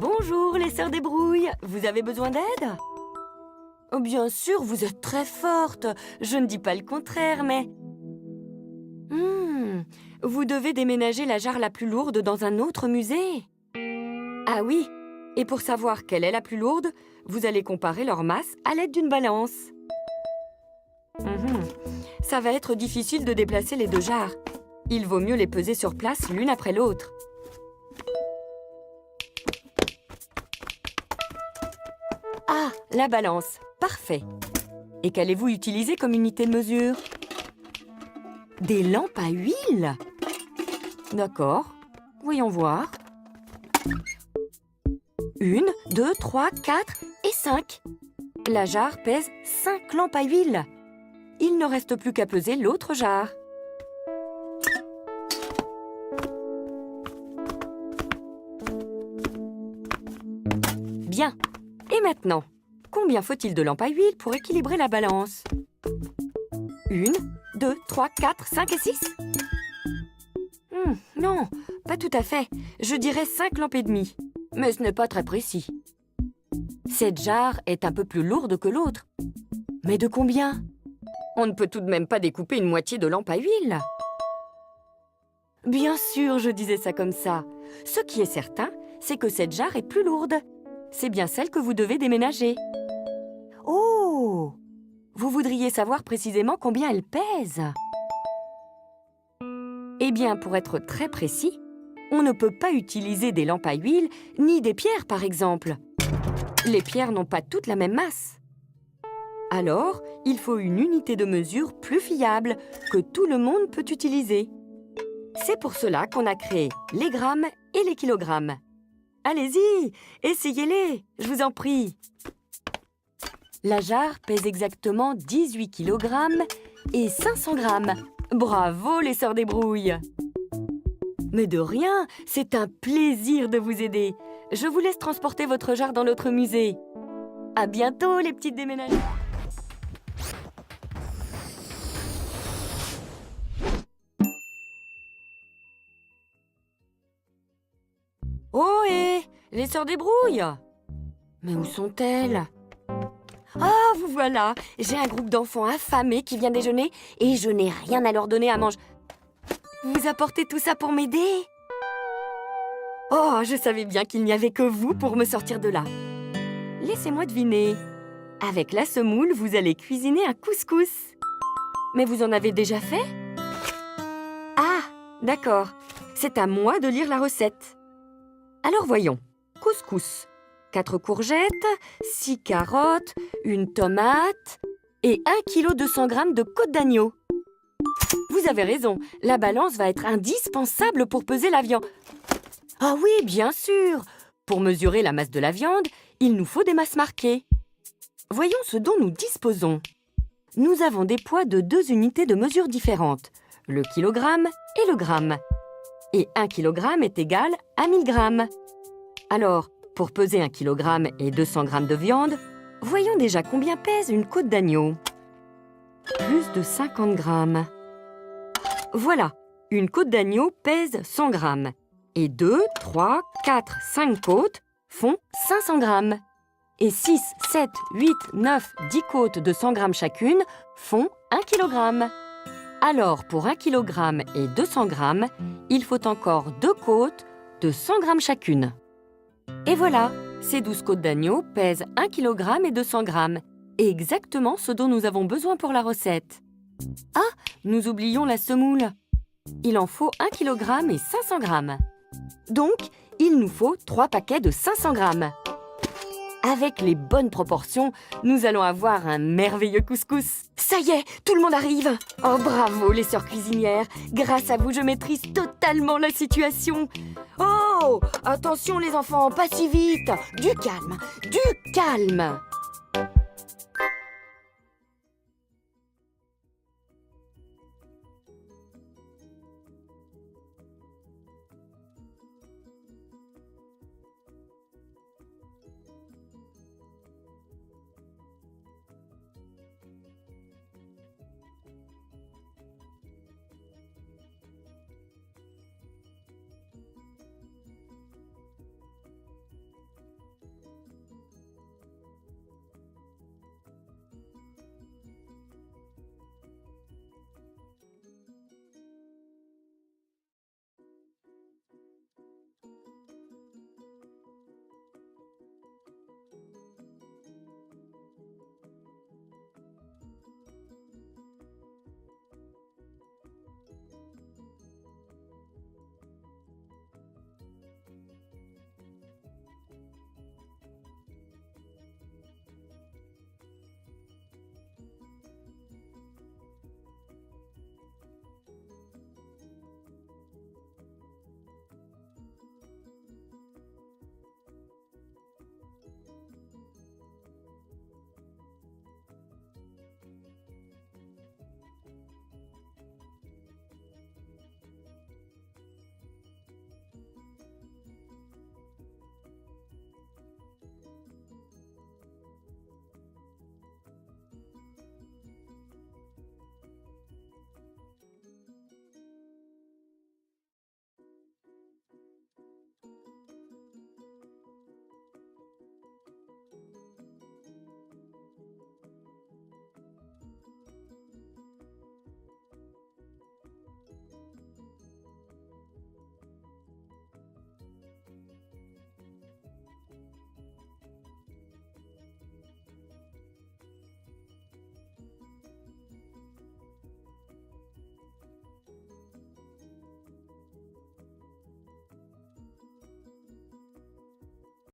Bonjour les sœurs des brouilles, vous avez besoin d'aide? Oh bien sûr, vous êtes très fortes, je ne dis pas le contraire, mais... vous devez déménager la jarre la plus lourde dans un autre musée. Ah oui, et pour savoir quelle est la plus lourde, vous allez comparer leur masse à l'aide d'une balance. Ça va être difficile de déplacer les deux jarres. Il vaut mieux les peser sur place l'une après l'autre. Ah, la balance. Parfait. Et qu'allez-vous utiliser comme unité de mesure? Des lampes à huile? D'accord. Voyons voir. 1, 2, 3, 4 et 5. La jarre pèse 5 lampes à huile. Il ne reste plus qu'à peser l'autre jarre. Bien. Et maintenant, combien faut-il de lampes à huile pour équilibrer la balance? 1, 2, 3, 4, 5 et 6? Non, pas tout à fait. Je dirais 5 lampes et demie. Mais ce n'est pas très précis. Cette jarre est un peu plus lourde que l'autre. Mais de combien? On ne peut tout de même pas découper une moitié de lampe à huile. Bien sûr, je disais ça comme ça. Ce qui est certain, c'est que cette jarre est plus lourde. C'est bien celle que vous devez déménager. Oh! Vous voudriez savoir précisément combien elle pèse? Eh bien, pour être très précis, on ne peut pas utiliser des lampes à huile ni des pierres, par exemple. Les pierres n'ont pas toutes la même masse. Alors, il faut une unité de mesure plus fiable que tout le monde peut utiliser. C'est pour cela qu'on a créé les grammes et les kilogrammes. Allez-y, essayez-les, je vous en prie. La jarre pèse exactement 18 kg et 500 grammes. Bravo les sœurs des brouilles! Mais de rien, c'est un plaisir de vous aider. Je vous laisse transporter votre jarre dans notre musée. À bientôt les petites déménageuses! Oh hé! Les sœurs des brouilles! Mais où sont-elles? Ah, vous voilà! J'ai un groupe d'enfants affamés qui vient déjeuner et je n'ai rien à leur donner à manger. Vous apportez tout ça pour m'aider? Oh, je savais bien qu'il n'y avait que vous pour me sortir de là. Laissez-moi deviner. Avec la semoule, vous allez cuisiner un couscous. Mais vous en avez déjà fait? Ah, d'accord. C'est à moi de lire la recette. Alors voyons. Couscous. 4 courgettes, 6 carottes, une tomate et 1 kg 200 g de côte d'agneau. Vous avez raison, la balance va être indispensable pour peser la viande. Ah oui, bien sûr! Pour mesurer la masse de la viande, il nous faut des masses marquées. Voyons ce dont nous disposons. Nous avons des poids de 2 unités de mesure différentes, le kilogramme et le gramme. Et 1 kg est égal à 1000 grammes. Alors, pour peser 1 kg et 200 g de viande, voyons déjà combien pèse une côte d'agneau. Plus de 50 grammes. Voilà, une côte d'agneau pèse 100 grammes. Et 2, 3, 4, 5 côtes font 500 grammes. Et 6, 7, 8, 9, 10 côtes de 100 grammes chacune font 1 kg. Alors, pour 1 kg et 200 grammes, il faut encore 2 côtes de 100 grammes chacune. Et voilà, ces 12 côtes d'agneau pèsent 1 kg et 200 grammes. Exactement ce dont nous avons besoin pour la recette. Ah, nous oublions la semoule. Il en faut 1 kg et 500 grammes. Donc, il nous faut 3 paquets de 500 grammes. Avec les bonnes proportions, nous allons avoir un merveilleux couscous. Ça y est, tout le monde arrive. Oh, bravo les sœurs cuisinières. Grâce à vous, je maîtrise totalement la situation. Oh, attention les enfants, pas si vite. Du calme, du calme.